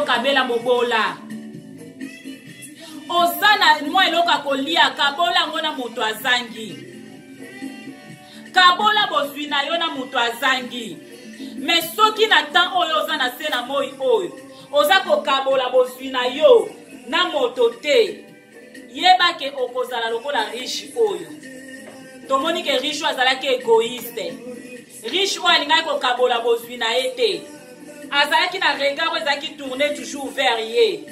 kabela mobola osana mwa eloka kolia kabola ngona moto azangi kabola bozwi na yo na moto azangi me soki na temps oyo oza na se na moi oyo oza kokabola bozwi na yo na moto te yeba ke okozala lokola riche oyo tomoni ke riche oyo azalaki égoïste riche oyo alingaki kokabola bozwi na ye te azalaki na regard oyo ezalaki tourne toujours vers ye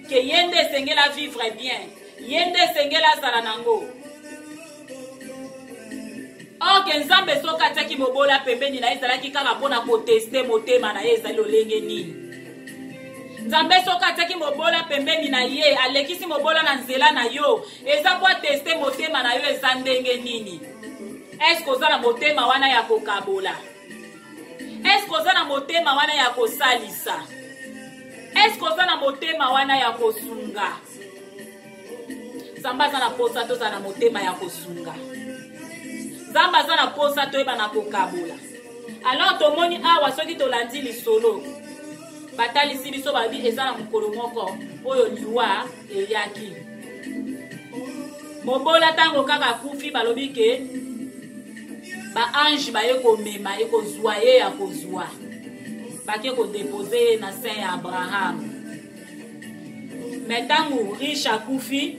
ke ye nde esengeli vivre bien ye nde esengeli azala nango oke nzambe soki atiaki mobola pembeni na ye ezalaki kaka mpona koteste motema na ye ezali lolenge nini nzambe soki atiaki mobola pembeni na ye alekisi mobola na nzela na yo eza po ateste motema na yo eza ndenge nini eske oza na motema wana ya kokabola eske oza na motema wana ya kosalisa eske oza na motema wana ya kosunga nzambe aza na posa toza na motema ya kosunga nzambe aza na posa toyeba na kokabola alors tomoni awa soki tolandi lisolo batalisi biso babi eza na mokolo moko oyo liwa eyaki mobola ntango kaka kufi balobi ke baange baye komema ye kozwa ye ya kozwa bake kodepose ye na sein ya abraham me ntango riche akufi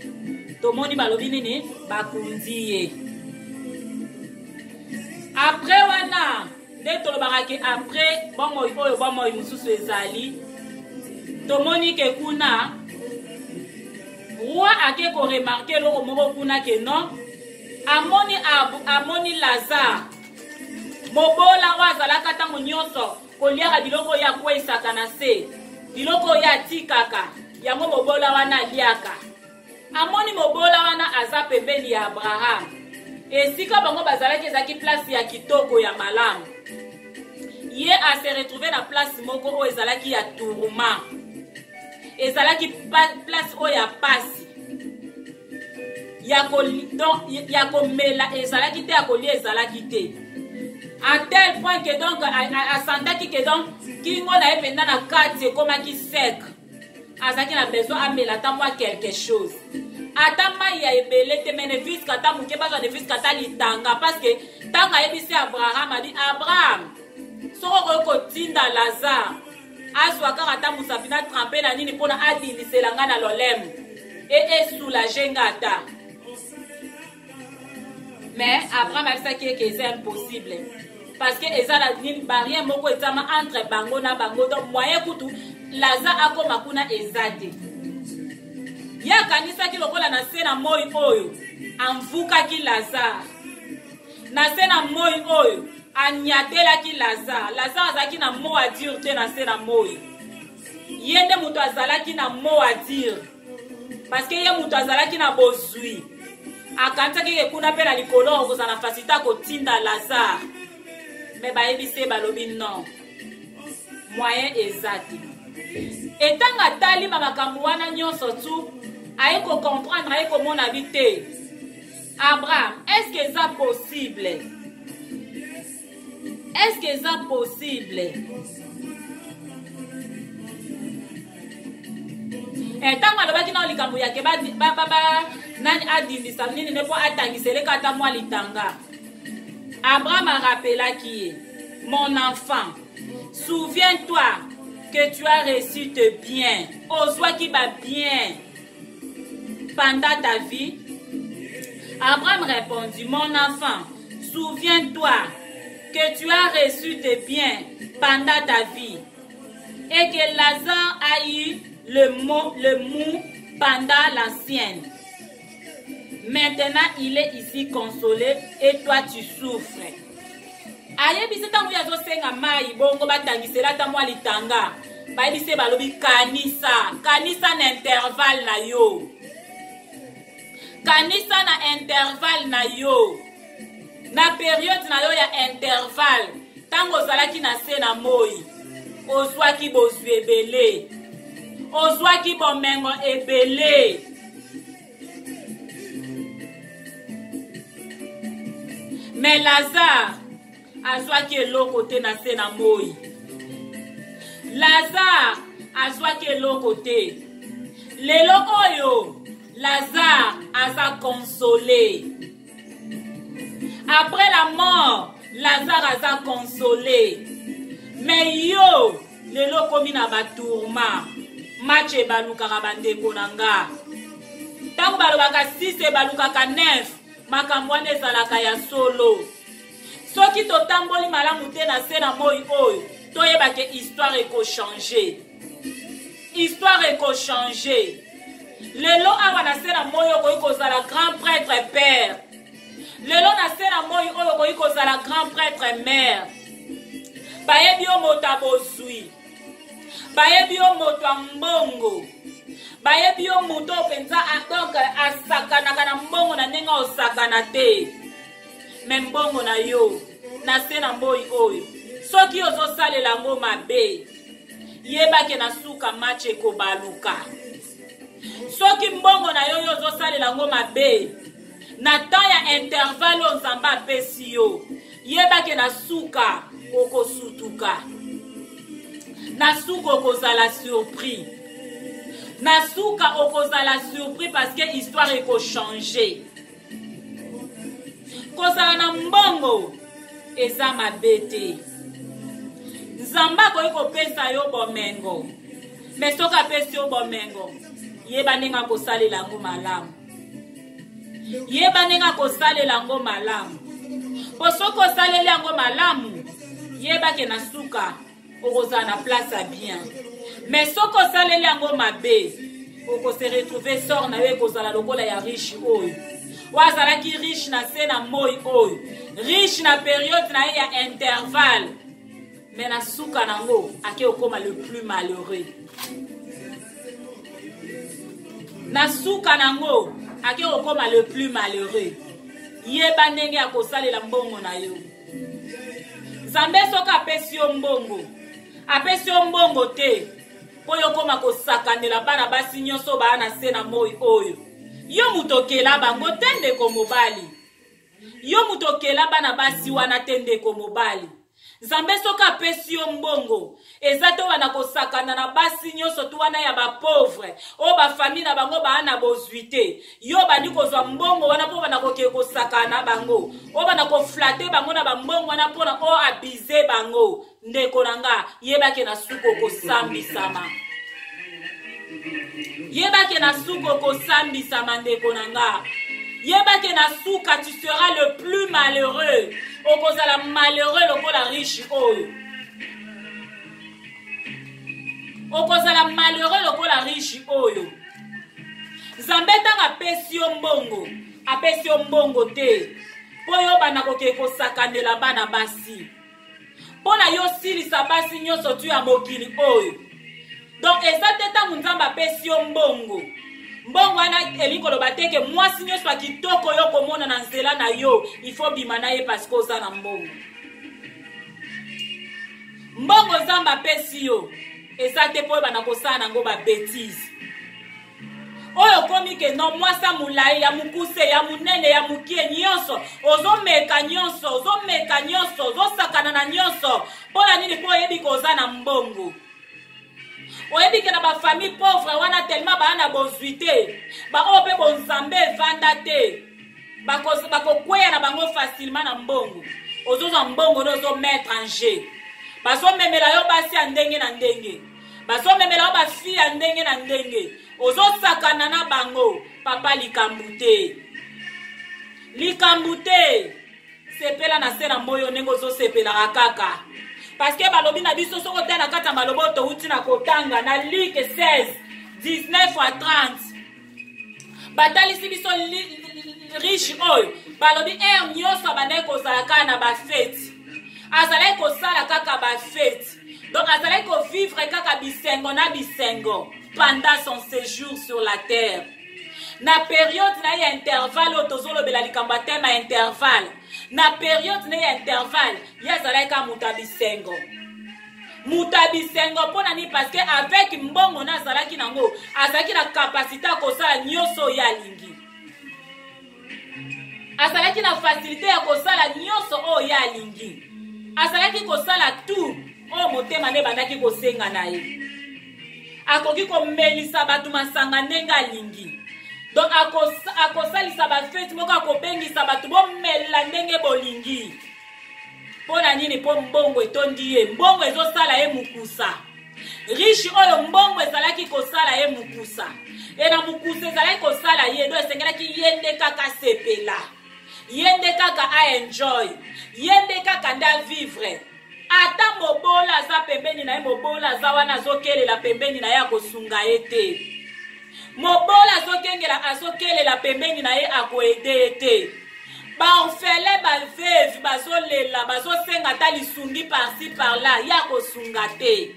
tomoni balobi nini bakundi ye apres wana nde tolobaka ke apres bomoi oyo bomoi mosusu ezali tomoni ke kuna roi ake koremarke eloko moko kuna ke non amoni lazare mobola oyo azalaka ntango nyonso koliaka biloko oyo akweyisaka na se biloko oyo atikaka yango mobola wana aliaka amoni mobola wana aza pembeni ya abraham esika bango bazalaki ezalaki place ya kitoko ya malamu ye ase retrouve na place moko oyo ezalaki ya tourment ezalaki place oyo ya pasi ya komela ezalaki te ya kolia ezalaki te à tel point que donc asantaki que donc kingo na ye mpenza na kati ekomaki sec azalaki na besoin amela ata mwa quelque chose ata mai ya ebele te mene viske ata moke bazwa de viske ata litanga parce que ntango ayebisi abraham adi abraham soko okoki kotinda lazare azwa kaka ata mosapi na trempe na nini mpona adindisela nga na lolemo esoulage nga ata mais abraham ayebisaki eke eza impossible parce que eza na nini barrière moko ezama entre bango na bango donc moyen kutu lazare akoma kuna eza te ye akanisaki lokola na se na moi oyo amvukaki lazare na se na moi oyo anyatelaki lazare azalaki na mot à dire te na se na moi ye nde moto azalaki na mot à dire parce que ye moto azalaki na bozwi akanisaki ke kuna mpe na likolo okozala na fasita kotinda lazare me bayebisi balobi non moyen eza te etanga atali makambo wana nyonso tu aye kocomprendre aye komona bi te abraham est-ce que eza possible est-ce que eza possible ntango alobaki na likambo yake nani adindisa nini ne mpo atangiseleka ata mwa litanga abraham arapelaki ye mon enfant souviens-toi que tu as reçu de bien ozwaki babien pendant ta vie. Abraham répondit, mon enfant, souviens-toi que tu as reçu des biens pendant ta vie et que Lazare a eu le mou pendant l'ancienne. Maintenant, il est ici consolé et toi tu souffres. Ayebisi tangu ya zosenga mai bongo batangisela ta mwa litanga. Bayebisi balobi kanisa na intervalle na yo. Kanisa na intervalle na yo. Na période na yo ya intervalle. Tango ozalaki na se na moi. Ozwaki bozwi ebele. Ozwaki bomengo ebele. Mais Lazare azwaki eloko te na se na moi. Lazare azwaki eloko te. Lelo oyo Lazare aza consolé. Après la mort, Lazare aza consolé. Mais yo, lelo komi na batourma. Match ebalukaka bandeko nanga. Tango balobaka 6 ebalukaka 9. Makambo wana ezalaka ya solo. Soki totamboli malamu te na se na moi oyo, toyebake histoire ekochange. Histoire ekochange. Lelo awa na se na moi oyo kozala grand prêtre père. Lelo na se na moi oyo kozala grand prêtre mère. Bayebi yo moto abozwi. Bayebi yo moto mbongo. Bayebi yo moto penza donc asakanaka na mbongo na ndenge osakana te. Mbongo na yo na se na moi oyo. Soki ozosalela ngo mabe, yebake na suka match ekobaluka. Soki mbongo na yo ozosalela ngo mabe, na temps ya intervalle Nzambe apesi yo, yebake na suka okosutuka. Na suka okozala surpris. Na suka okozala surpris parce que histoire ekochange. Kozala na mbongo eza mabe te. Nzambe akoki kopesa yo bomengo. Mais soki apesi yo bomengo, yeba ndenge akosalela yango malamu. Yeba ndenge akosalela yango malamu. Po soki osalela yango malamu, yebake na suka okozala na place ya bien. Mais soki osalela yango mabe, okose retrouver sort na yo ekozala lokola ya riche oyo. Wazalaki riche na se na moi oyo. Riche na période na ye ya intervalle. Mais na suka nango ake okoma le plus malheureux. Na suka nango ake okoma le plus malheureux. Yeba ndenge akosalela mbongo na yo. Nzambe soka apesi yo mbongo. Apesi yo mbongo te. Po yo koma kosakanela bana basi nyonso bana se na moi oyo. Yo mutokela bango tende ko mobali. Yo mutokela bana basi wana tende ko mobali. Nzambe soka apesi yo mbongo. Ezato wana kosakana na basi nyonso tu wana ya ba pauvre. O ba famille na bango ba ana bozuite. Yo bandi kozwa mbongo wana po bana koke kosakana bango. O bana ko flatter bango na ba mbongo wana po na o abiser bango. Ndeko nanga yebake na suko kosambisama. Yebake na suko kosambisama ndeko nanga. Yebake na suka tu seras le plus malheureux. Okozala malheureux lokola riche oyo. Okozala malheureux lokola riche oyo. Nzambe tanga apesi yo mbongo. Apesi yo mbongo te. Po yo bana koke kosakanela bana basi. Po na yo silisa basi nyonso tu ya mokili oyo. Donc eza te tangu Nzambe apesi yo mbongo. Mbongo wana elikolo bateke mwasi nyonso akitoko yo komona na nzela na yo, il faut bima na ye parce que oza na mbongo. Mbongo Nzambe apesi yo, eza te po bana kosala nango ba bêtise. Oyo komi ke no mwasa mulai ya mukuse ya munene ya mukie nyonso, ozomeka nyonso, ozosakana na nyonso, pona nini po yebi koza na mbongo. Oyebi ke na ba famille pauvre wana tellement ba na bozuite ba ope bonzambe vanda te bako kweya na bango facilement na mbongo ozoza mbongo nozo mettre en jeu baso memela yo basi ya ndenge na ndenge baso memela yo ba fille ya ndenge na ndenge ozosakana na bango papa likambute sepela na se na moyo ndenge ozosepela kaka. Parce que balobi na biso soko te na kata malobo to uti na kotanga na Luc 16 19 à 30. Batali si biso riche oyo balobi nyonso bande kozala kaka na ba fête. Azalaki kosala kaka ba fête. Donc azalaki ko vivre kaka bisengo na bisengo pendant son séjour sur la terre. Na période na ya intervalle tozolobela likambo tema intervalle. Na période na ya intervalle yazalaka mutabisengo pona ni parce que avec mbongo na zalaki nango azalaki na capacité ya kosala nyonso ya lingi. Azalaki na facilité ya kosala nyonso o ya lingi. Azalaki kosala tout o motema ne bandaki kosenga na ye. akoki komelisa bato masanga ndenge alingi. Donc akosalisa bafeti moko akobengisa bato bomela ndenge bolingi. Pona nini po mbongo etondi ye, mbongo ezosala ye mukusa. Riche oyo mbongo ezalaki kosala ye mukusa. E na mukusa ezalaki kosala ye do esengelaki yende kaka sepela. Yende kaka a enjoy. Yende kaka nda vivre. Ata mobola aza pembeni na ye, mobola aza wana azokelela pembeni na ye akosunga ye te. Mobola azokelela pembeni na ye akoede ye te. Baorfele baveve bazolela bazosenga ta lisungi par-ci par-là ya kosunga te.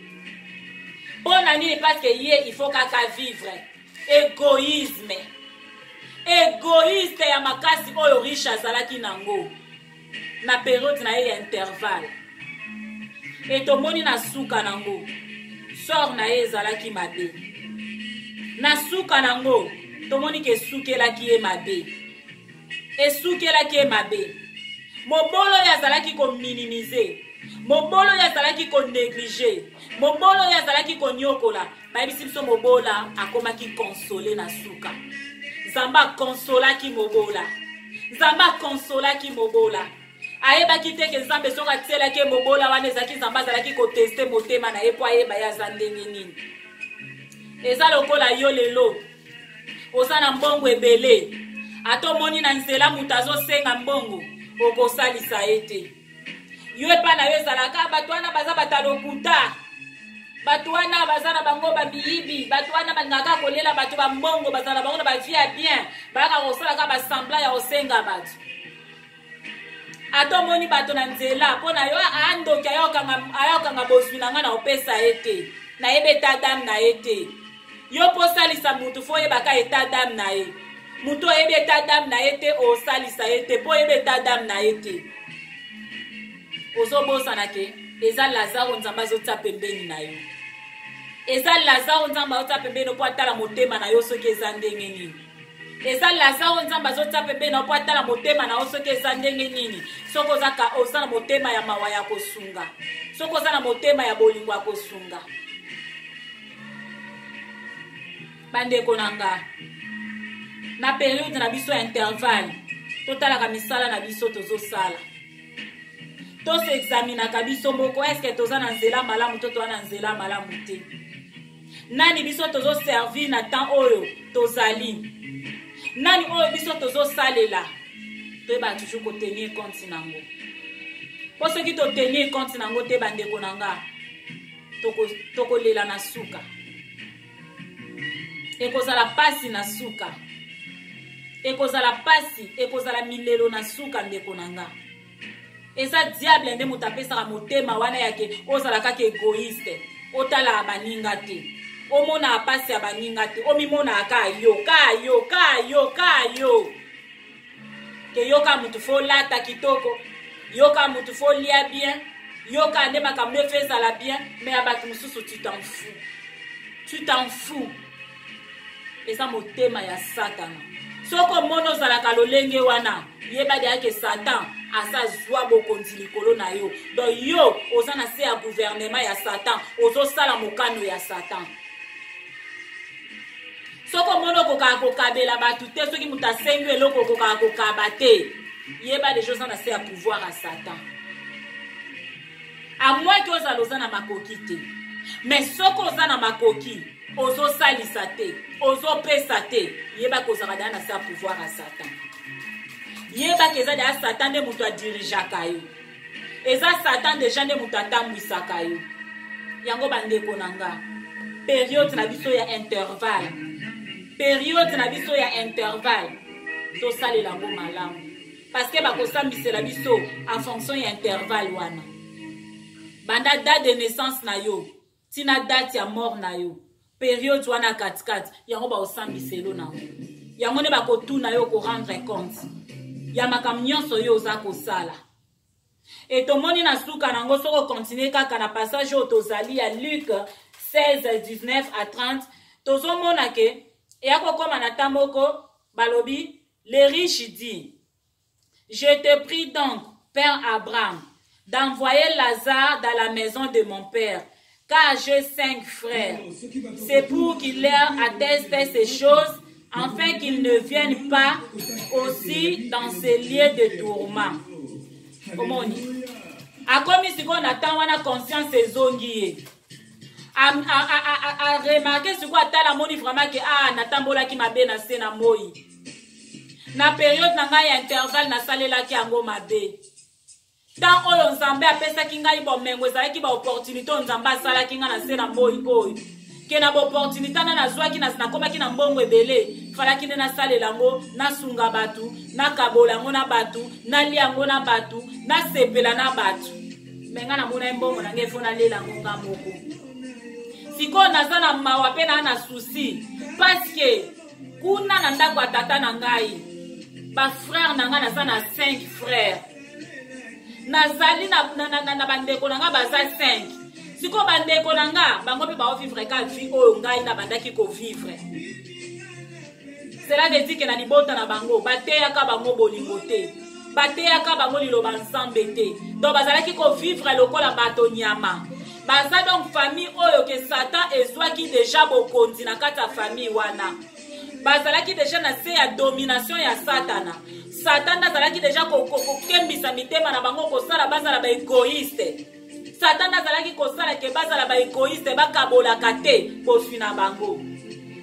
Pona nini parce que ye il faut kaka vivre. Égoïsme. Égoïste ya makasi oyo riche azalaki nango. Na période na ye ya intervalle. Et tomoni na suka nango. Sor na ye ezalaki mabe. Na suka nango tomoni ke sukelaki ye mabe. Esukelaki ye mabe. Mobolo yazalaki ko minimiser. Mobolo yazalaki ko négliger. Mobolo yazalaki ko nyokola. Bayebisi biso mobola akomaki consoler na suka. Zamba consolaki mobola. Zamba consolaki mobola. Ayebaki te ke Nzambe soki atielaki mobola wana ezalaki Nzambe azalaki koteste motema na ye po ayeba ye aza ndenge nini. Eza lokola yo lelo oza na mbongo ebele. Ato moni na nzela mutu azosenga mbongo okosalisa ye te. Yo epa na yo ezalaka bato wana baza batalokuta. Bato wana baza na bango babiyibi. Bato wana balingaka kolela bato bambongo baza na bango na bavie ya bien. Baka kosalaka basambla ya kosenga bato. Ato moni bato na nzela po na yo andoki ayokanga bozwi na nga na opesa ye te. Na yebe eta dame na ye te. Yo posalisa mutu fo yebaka eta dame na ye. Mutu oyebe eta dame na ye te osalisa ye te po yebe eta dame na ye te. Ozobosana ke eza Lazaro Nzambe azotia pembeni na yo. Eza Lazaro Nzambe azotia pembeni po atala motema na yo soki eza ndenge nini. Eza Lazaro Nzambe azotia pembeni po atala motema na yo soki eza ndenge nini. Soko oza na motema ya mawa ya kosunga. Soko oza na motema ya bolingo ya kosunga. Bandeko nanga. Na période na biso intervalle. Totalaka misala na biso tozosala. To se examina kabiso moko est-ce que toza na nzela malamu to toza na nzela malamu te. Nani biso tozo servir na temps oyo tozali. Nani oyo biso tozo salela. To ba toujours ko tenir compte nango. Po ce qui to tenir compte nango te bandeko nanga. Toko lela na suka. Ekozala pasi na suka. Ekozala pasi, ekozala milelo na suka ndeko nanga. Eza diable nde mutapesa motema wana yake ozala kaka égoïste. Otala abaninga te. Omona apasi abaninga te. Omimona aka yo. Ke yoka mutu fo lata kitoko. Yoka mutu fo lia bien. Yoka nde makambo efeza la bien. Mais abatu mususu tu t'en fous. Tu t'en fous. Eza motema ya Satana. Soko mono zalaka lolenge wana. Yeba de yake Satan. Asa zwa bokonzi likolo na yo. Donc yo oza na se ya gouvernement ya Satan. Ozo sala mokano ya Satan. Soko mono koka kokabela batu te soki mutasengu eloko koka kokabate. Yeba de choses na se ya pouvoir à Satan. À moins que oza na makoki te. Mais soko oza na makoki, ozo salisa te, ozo pesa te. Yeba kozaka na se ya pouvoir à Satan. Yeba keza de Satan de mutu adirijaka yo. Eza Satan deja de mutu atambwisaka yo. Yango bandeko nanga. Période na biso ya intervalle. Période na biso ya intervalle. To salela ngo malamu. Parce que bakosambisela biso en fonction ya intervalle wana. Banda date de naissance na yo. Tina date ya mort na yo. Période wana katikati. Yango ba osambiselo na yo. Yango ne bakotuna yo ko rendre compte. Ya makambo nyonso yo oza kosala. Et tomoni na suka nango soko continue kaka na passage oyo tozali ya Luc 16, 19 à 30. Tozomona ke eya kokoma na tamboko balobi les riches dit je te prie donc Père Abraham d'envoyer Lazare dans la maison de mon père car j'ai 5 frères. C'est pour qu'il leur atteste ces choses, afin qu'ils ne viennent pas aussi dans ces lieux de tourment. Comment on dit? A comme si on attend, on a conscience des zongiers. A remarquer ce qu'on a la moni vraiment que natambola qui m'a bien assez na moi. Na période na ngai intervalle na salela ki ango mabe. Tant oyo nzambe apesa ki ngai bo mengo ezalaki ba opportunité nzambe asala ki nga na se na moi oyo. Ke na bo opportunité na zwa ki na koma ki na mbongo ebele. Fala ki na salela ngo na sunga batu, na kabola ngo na batu, na lia ngo na batu, na sepela na batu. Menga na mona mbongo na nge fona lela ngo ngamoko. Siko naza na mawa pe na souci parce que kuna na ndako ya tata na ngai ba frère na ngai naza na 5 frères nazali na bandeko na ngai baza 5 siko bandeko na ngai bango pe ba vivre ka vie oyo ngai na bandaki ko vivre. Cela veut dire que na libota na bango bateyaka bango bolingo te, bateyaka bango liloba nzambe te, donc bazalaki ko vivre lokola bato nyama. Baza donc famille oyo ke Satan ezwaki déjà bokonzi na kati ya famille wana. Bazalaki déjà na se ya domination ya Satana. Satan azalaki déjà kokembisa mitema na bango kosala bazala ba égoïste. Satan azalaki kosala ke bazala ba égoïste bakabolaka te poswi na bango.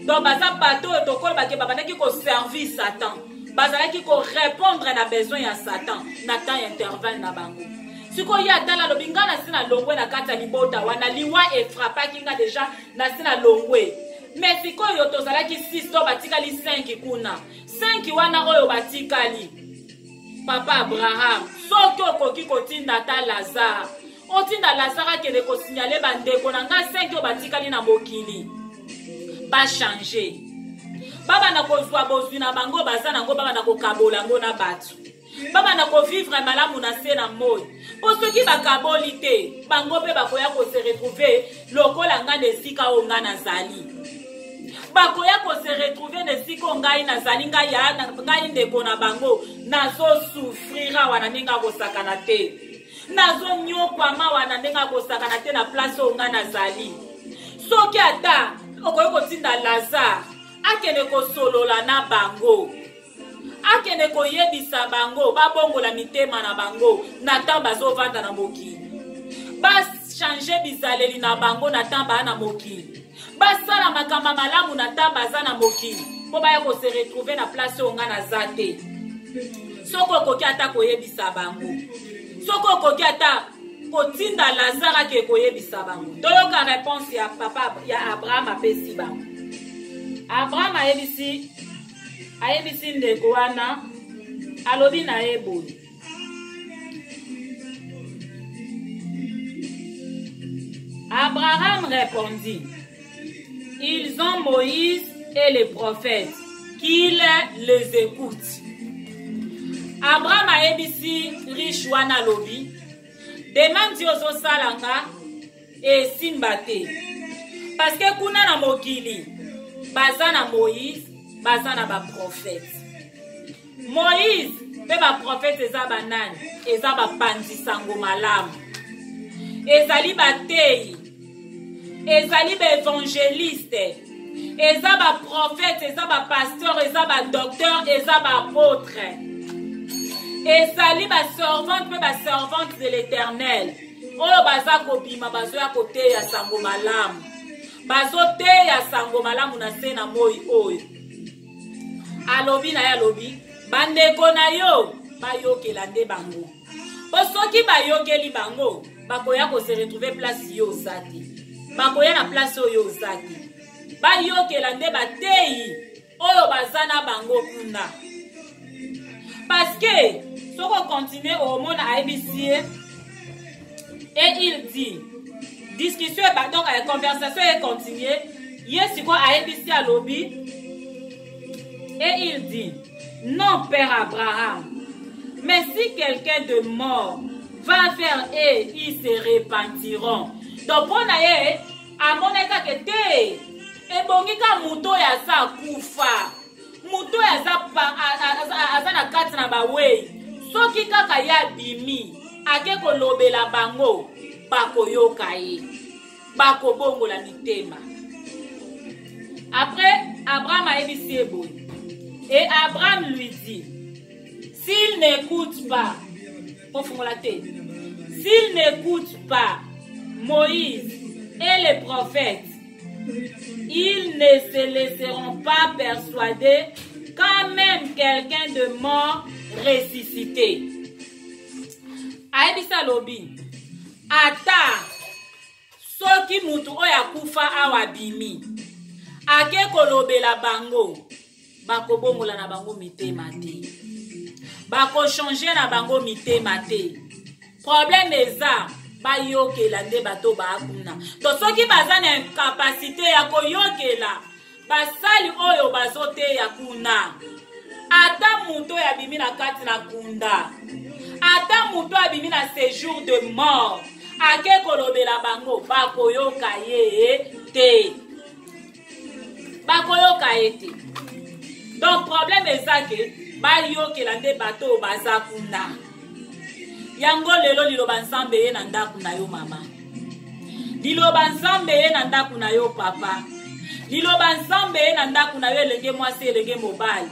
Donc baza bato oyo tokolo bake babandaki koservir Satan. Bazalaki ko répondre na besoin ya Satan na temps intervalle na bango. Siko ya tala lobinga na sina longwe na kata libota wana liwa e frappaki nga deja na sina longwe. Mais siko yo tozalaki 6 to batikali 5 kuna. 5 wana oyo batikali. Papa Abraham, soki okoki kotinda ta Lazare. Otinda Lazare akende ko signaler bandeko na nga 5 yo batikali na mokili. Ba changer. Baba na kozwa bozwi na bango baza nango baba na kokabola ngo na batu. Baba na ko vivre malamu na se na moi. Pour ceux qui bakaboli te, bango pe bakoya ko se retrouver lokola nga nesika o nga nazali. Bakoya ko se retrouver nesika o ngai nazali nga ya ngai ndeko na bango nazo souffrira wana ninga ko sakana te. Nazo nyokwa ma wana ninga ko sakana te na place o nga nazali. Soki ata okoya ko tinda Lazare akene ko solola na bango. Akene ko yebisa bango babongola mitema na bango na tamba zo vanda na mokili. Bas changer bizaleli na bango na tamba na mokili. Basala makamba malamu na tamba za na mokili. Po baya ko se retrouver na place onga na zate. Soko koki ata ko yebisa bango. Soko koki ata ko tinda Lazare ke ko yebisa bango. Toyoka réponse ya papa ya Abraham apesi bango. Abraham ayebisi ndeko wana alobi na eboyi. Abraham répondit, ils ont Moïse et les prophètes, qu'ils les écoutent. Abraham ayebisi riche wana alobi, demande ozo salanga et simbate. Parce que kuna na mokili baza na Moïse, baza na ba prophète. Moïse pe ba prophète eza banani, eza ba pandisango malamu. Ezali batei, ezali ba évangéliste, eza ba prophète, eza ba pasteur, eza ba docteur, eza ba apôtre. Ezali ba servante pe ba servante de l'Éternel. Oyo baza kobima bazo ya koteya sango malamu. Bazo teya sango malamu na se na moi oyo. Alobi na ya lobi, bandeko na yo bayokela nde bango. Osoki bayokeli bango, bakoya ko se retrouver place yo zati. Bakoya na place oyo zati. Bayokela nde bateyi oyo bazana bango kuna. Parce que soko continue au monde à ABC et il dit discussion donc la conversation est continuée. Yes quoi à ABC à lobby. Et il dit, non, Père Abraham, mais si quelqu'un de mort va faire et ils se repentiront. Donc, pour naye, à mon état que te, et bongika muto ya sa kufa, muto ya sa na kati na bawe, soki kaka ya bimi, ake ko lobela bango, bako yoka ye. bakobongola mitema. Après, Abraham a évisé boy. Et Abraham lui dit, s'il n'écoute pas, s'il n'écoute pas Moïse et les prophètes, ils ne se laisseront pas persuader quand même quelqu'un de mort ressuscité. Aebisa lobi, ata soki mutu oya kufa awabimi, ake kolobela bango, bako bongola na bango mitema te, bako changer na bango mitema te. Problème eza ba yokela nde bato ba akuna. To soki baza na incapacité ya koyokela basali oyo bazote ya kuna. Ata muto ya bimi na kati na kunda, ata muto ya bimi na séjour de mort, ake kolobela bango bakoyoka ye te, bakoyoka ye te. Donc problème eza ke ba yokela nde bato baza kuna. Yango lelo liloba nzambe ye na ndaku na yo mama, liloba nzambe ye na ndaku na yo papa, liloba nzambe ye na ndaku na yo elenge mwasi elenge mobali.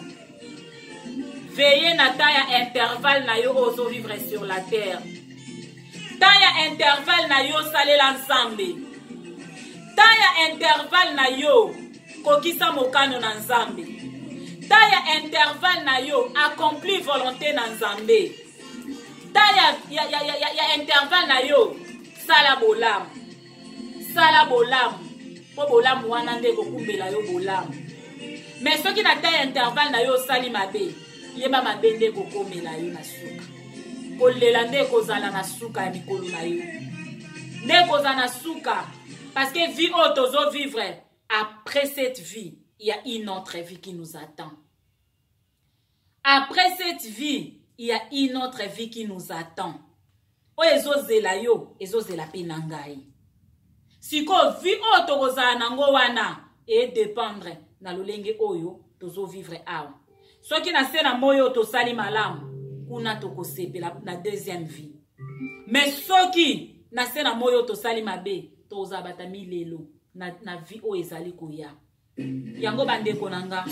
Veillez na temps ya intervalle na yo ozo vivre sur la terre. Temps ya intervalle na yo salela nzambe. Temps ya intervalle na yo kokisa mokano na nzambe. Temps ya intervalle na yo accomplir volonté na nzambe. Ta ya intervalle na yo sala bolamu, sala bolamu po bolamu wana nde kokumbela yo bolamu. Mais soki na ta ya intervalle na yo sali mabe, yeba mabe nde kokomela yo na suka, kolela nde kozala na suka ya mikolo na yo, nde kozala na suka. Parce que vie oyo tozo vivre, après cette vie il y a une autre vie qui nous attend. Après cette vie il y a une autre vie qui nous attend. O ezozela yo, ezozela pe nangai. Siko vi o tokozala nango wana e dépendre na lolenge oyo tozo vivre awa. Soki na se na moyo tosali malamu, kuna tokosepela na deuxième vie. Mais soki na se na moyo tosali mabe, toza batami lelo na vie o ezali koya. Yango bandeko nanga,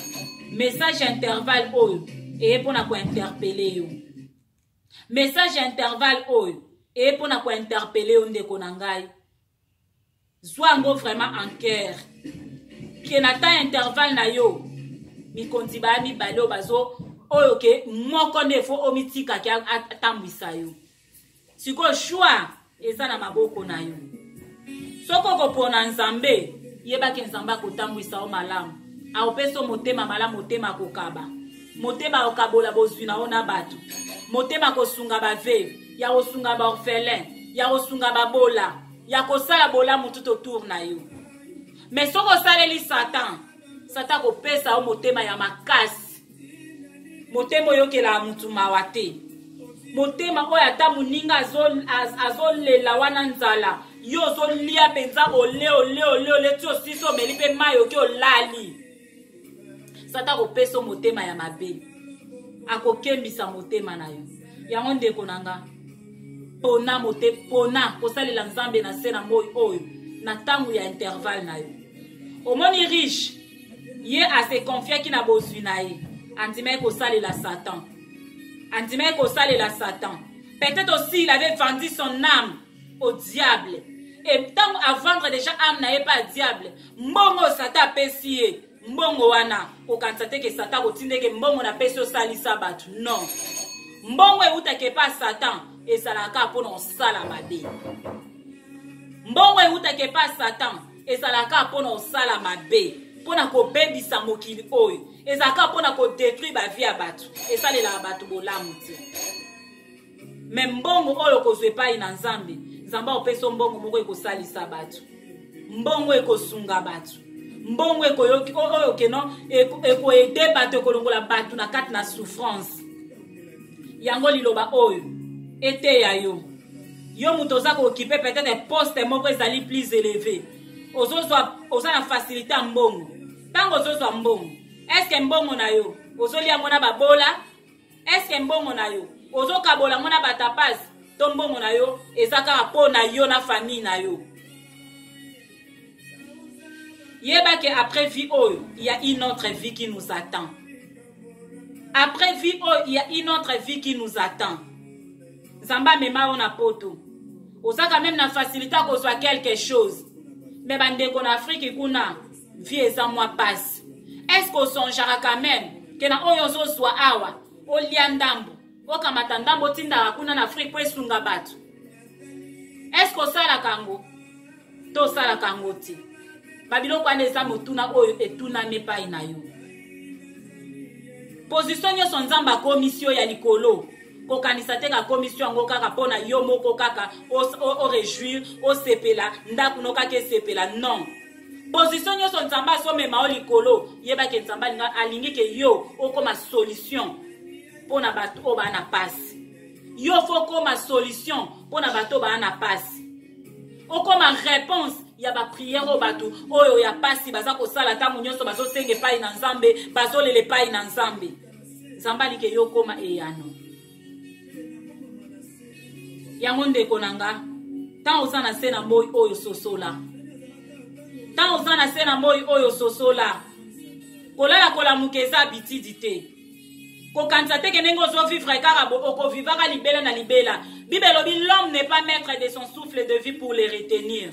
message intervalle oyo et pour na ko interpeller yo. Message intervalle oyo et pour na ko interpeller yo ndeko nangai. Zwango vraiment en cœur. Ki na ta intervalle na yo mi konti ba mi balo bazo oyo ke moko nefo omitika ki atambwisa yo. Siko choix eza na maboko na yo. Soko ko pona nzambe yeba ke nzamba ko tambwisa o malamu. A opeso motema malamu motema ko kaba. Motema okabola bozwina ona batu. Motema ko sunga ba veuve, ya ko sunga ba orphelin, ya ko sunga ba bola, ya ko sala bola mutu autour na yo. Mais soko saleli Satan, Satan ko pesa o motema ya makasi. Motema yokela mutu mawate. Motema oya ta muninga azolela wana nzala. Yo zo lia penza ole tio siso melipe mayo ke olali. Satan ko pesa o motema ya mabe. Akokembisa motema na yo. Yango ndeko nanga. Pona pona kosalela nzambe na sena moyo oyo na tangu ya intervalle na yo. Omoni riche ye a se confier ki na bozwi na ye. Andime kosalela Satan. Andime kosalela Satan. Peut-être aussi il avait vendu son âme au diable. Et tant à vendre déjà âme na ye pas diable. Mbongo Satan pesi mbongo wana okansate ke Satan kotindeke mbongo na pesi osalisa batu. Non. Mbongo eutake pa Satan esalaka pona osala mabe. Mbongo eutake pa Satan esalaka pona osala mabe, pona kobebisa mokili oyo. Ezalaka pona ko détruire ba vie ya batu. Esalela batu bolamu te. Mais mbongo oyo kozwe pa ina nzambe, nzamba opeso mbongo moko ekosalisa batu. Mbongo ekosunga batu. Mbongo ekoyoki oyo keno ekoede batu ekolongola batu na kati na souffrance. Yango liloba oyo ete ya yo. Yo mutoza ko occuper peut-être poste moko ezali plus élevé. Oza na facilité à mbongo. Tango ozo mbongo. Est-ce que mbongo na yo ozolia mona babola? Est-ce que mbongo na yo ozo kabola mona batapaz? To mbongo na yo ezaka po na yo na famille na yo. Yeba que après vie, oh, il y a une autre vie qui nous attend. Après vie, oh, il y a une autre vie qui nous attend. Zamba mema on a poto. Osa quand même na facilité qu'on soit quelque chose. Mais bande qu'on Afrique kuna vie eza moi passe. Est-ce qu'on songera quand même que na oyozo soit awa, o liandambo, o kamata ndambo tinda kuna na Afrique po esunga batu. Est-ce qu'on sala kango? To sala kango ti. Babilo kwa neza motuna oyo etuna mepa ina yo. Position yo sonzamba commission ya likolo. Ko kanisa te ka commission ngo kaka pona yo moko kaka o réjouir o sepela ndaku no kaka sepela non. Position yo sonzamba so mema o likolo yeba ke nzamba linga alingi ke yo o koma solution pona bato o ba na passe. Yo fo koma solution pona bato ba na passe. O koma réponse ya ba prière o bato oyo ya pasi baza ko sala tangu nyonso bazo senge pai na nzambe bazo lele pai na nzambe. Nzamba like yo koma eyano. Yango ndeko nanga tant osana sena moyi oyo sosola. Tant osana sena moyi oyo sosola. Kolala kola mukeza bitidi te. Ko kanza te kenengo zo vivre karabo oko vivaka libela na libela. Bibelo bi l'homme n'est pas maître de son souffle de vie pour les retenir.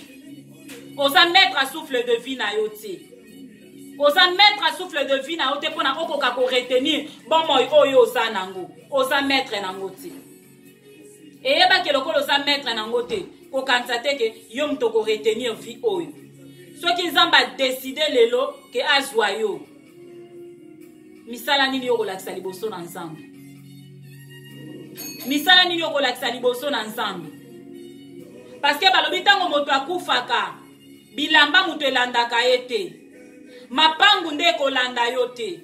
Osa mettre à souffle de vie na yote. Osa mettre à souffle de vie na yote pona oko ka ko retenir bon moyi oyo osa nango. Osa mettre nango te. Et yeba ke lokolo osa mettre nango te. Ko kanza te ke yo mto ko retenir vie oyo. Ceux qui zamba décider lelo ke azwa yo. Misala nini yo kolakisa liboso na nzambe. Misala nini yo kolakisa liboso na nzambe. Parce que balobi tango moto akufaka bilamba muto elandaka ete. Mapangu nde kolanda yo te.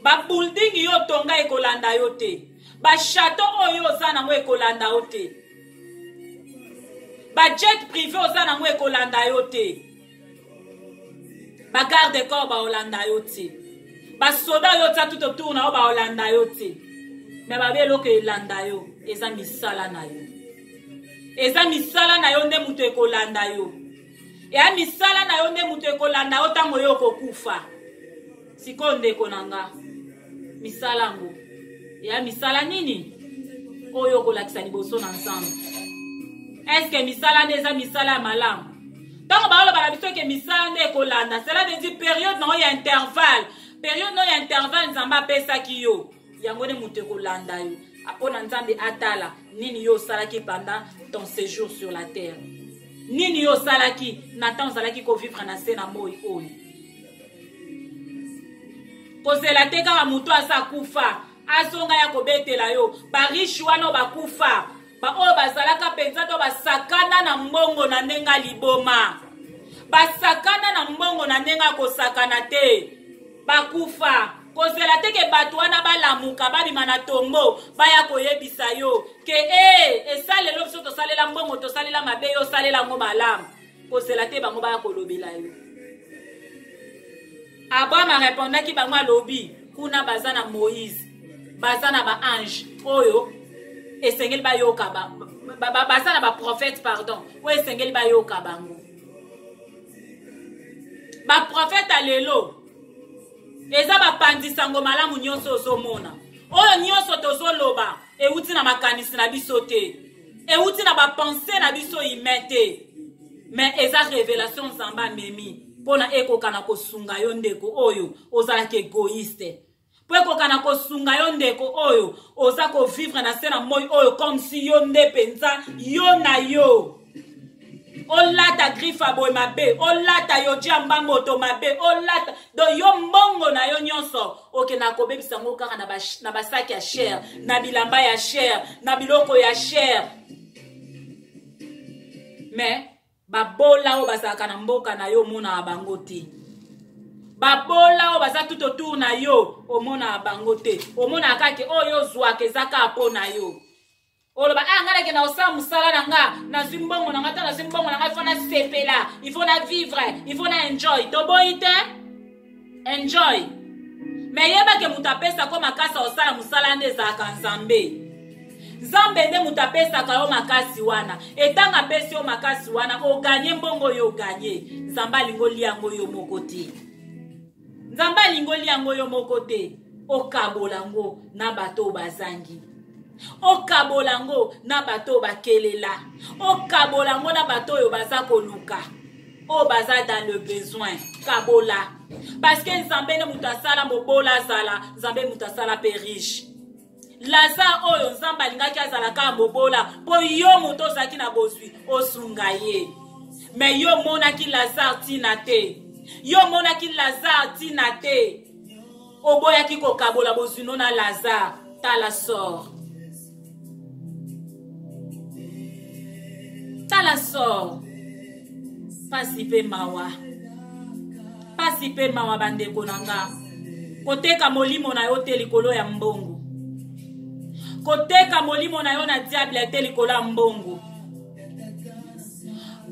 Ba building yo tonga ekolanda yo te. Ba château oyo oza nango ekolanda yo te. Ba jet privé oza nango ekolanda yo te. Ba garde corps ba olanda yo te. Ba soda yo tsa tout autour na ba olanda yo te. Mais ba belo ke elanda yo eza misala na yo. Eza misala na yo nde mutu ekolanda yo. Ya misala na yo nde mutu ekolanda yo tango yo kokufa. Siko ndeko nanga. Misala ngo. Ya misala nini? Oyo kolakisa liboso na nzambe. Est-ce que misala neza misala malamu? Tango ba oloba na biso ke misala nde ekolanda, cela veut dire période na ya intervalle. Période na ya intervalle nzamba pesa ki yo. Yango ne mutu ekolanda yo. Apona nzambe atala nini yo salaki pendant ton séjour sur la terre. Nini yo salaki natan salaki ko vivre na sena moyi oyo. Kozela te kaka mutu asa kufa asonga ya kobetela yo ba riche wana bakufa ba oyo bazalaka penza to basakana na mbongo na ndenga liboma basakana na mbongo na ndenga kosakana te bakufa. Kozela te ke bato wana balamuka babima na tombo baya koyebisa yo ke esalelo biso tosalela mbongo tosalela mabe yo salela ngo malamu. Kozela te bango baya kolobela yo. Abraham répondaki bango alobi kuna bazana Moïse bazana ba ange oyo esengeli bayoka bazana ba prophète pardon oyo esengeli bayoka bango ba prophète alelo eza bapandisa ngo malamu nyonso ozomona oyo nyonso tozoloba euti na makanisi na biso te euti na bapense na biso imete mais eza révélation nzamba memi pona ekokana kosunga yo ndeko oyo ozalaki égoïste po ekokana kosunga yo ndeko oyo oza kovivre na se na moi oyo comme si yo nde penza yo na yo. Olata grifa boy mabe, olata yo jamba moto mabe, olata do yo mbongo na yo nyonso. Oke na kobebisa ngo kaka na basaki ya cher, na bilamba ya cher, na biloko ya cher. Mais babola o bazaka na mboka na yo mona abango te. Babola o baza tout autour na yo o mona abango te. O mona kake oyo zwa kezaka apo na yo. Oloba ngala ke na osa musala nanga na zimbongo nanga ta na zimbongo nanga il faut na sepela, il faut na vivre, il faut na enjoy. To boite enjoy. Mais yeba ke mutapesa ko makasa osala musala nde za kanzambe. Nzambe nde mutu apesaka yo makasi wana. Etanga pesi yo makasi wana, oganye mbongo yo oganye. Nzambe alingo liango yo moko te. Nzambe alingo liango yo moko te. Okabolango na bato bazangi. Okabolango na bato bakelela. Okabolango na bato yo baza koluka. O baza dans le besoin. Kabola. Parce que Nzambe ne mutu asala mobola zala. Nzambe mutu asala pe riche. Lazare oyo Nzambe alingaki azalaka mobola po yo moto ozaki na bozwi osunga ye. Mais yo monaki Lazare tina te. Yo monaki Lazare tina te. Oboyaki kokabola bozwi no na Lazare. Tala sort. Tala sort. Pasi pe mawa. Pasi pe mawa bandeko nanga. Koteka molimo na yo te likolo ya mbongo. Koteka molimo na yo na diable te likolo ya mbongo.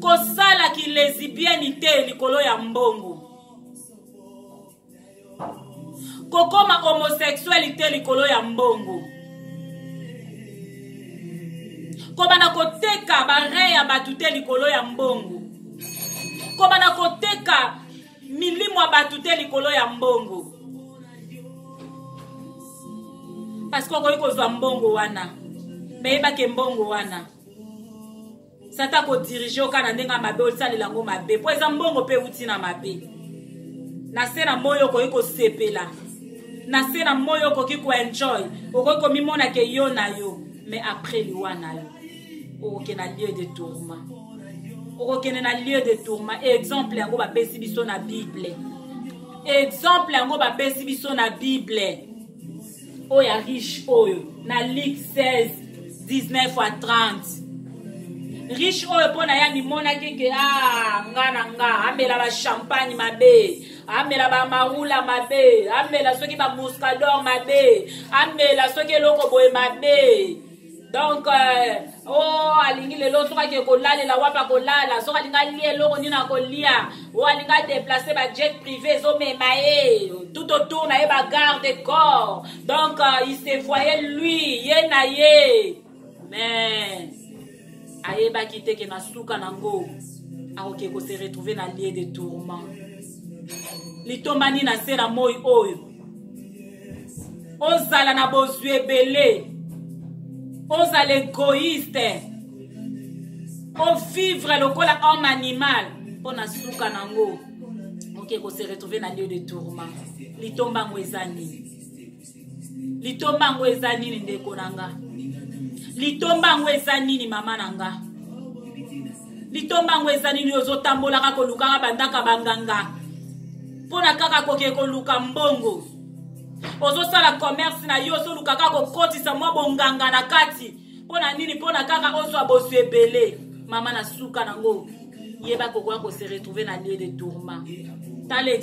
Kosala ki lesbienne te likolo ya mbongo. Kokoma homosexualité likolo ya mbongo. Kobana koteka bare ya batute likolo ya mbongo. Kobana koteka milimo ya batute likolo ya mbongo. Parce que koyi kozwa mbongo wana. Meyeba ke mbongo wana. Sata ko dirige okana ndenga mabe osalela ngo mabe. Po eza mbongo pe uti na mabe. Na sena moyo koyi ko sepela. Na sena moyo koki ko enjoy. Okoki ko mimona ke yo na yo. Mais après liwana yo. Okoki na lieu de tourment. Okoki na lieu de tourment. Exemple yango ba pesi biso na Bible. Exemple yango ba pesi biso na Bible. Oya riche oyo. Na Luc 16, 19 à 30. Riche oyo pona ya mimona keke nga amela ba champagne mabe, amela ba marula mabe, amela soki ba muscador mabe, amela soki loko boye mabe. Donc alingi lelo soka ke kolala wapa kolala, soka linga lie loko nina kolia, o alinga déplacer ba jet privé zo memae, tout autour na e ba garde corps. Donc il se voyait lui, ye na ye. Mais ayeba kite ke na suka nango akoke ko se retrouver na lieu de tourment. Litomani na sera moi oyo. Ozala na bozwi ebele. Ozala égoïste. O vivre lokola homme animal. Pona suka nango. Ok ko se retrouver na lieu de tourment. Litombango ezani. Litombango ezani ndeko nanga. Litombango ezani mama nanga. Litombango ezani ni ozotambola ka koluka bandaka banganga. Pona kaka koke koluka mbongo. Ozo sala commerce na yo so luka kako kotisa mwa bonganga na kati. Pona nini pona kaka ozo abosu ebele. Mama na suka nango. Yeba kokwa ko se retrouver na lieu de tourment. Tale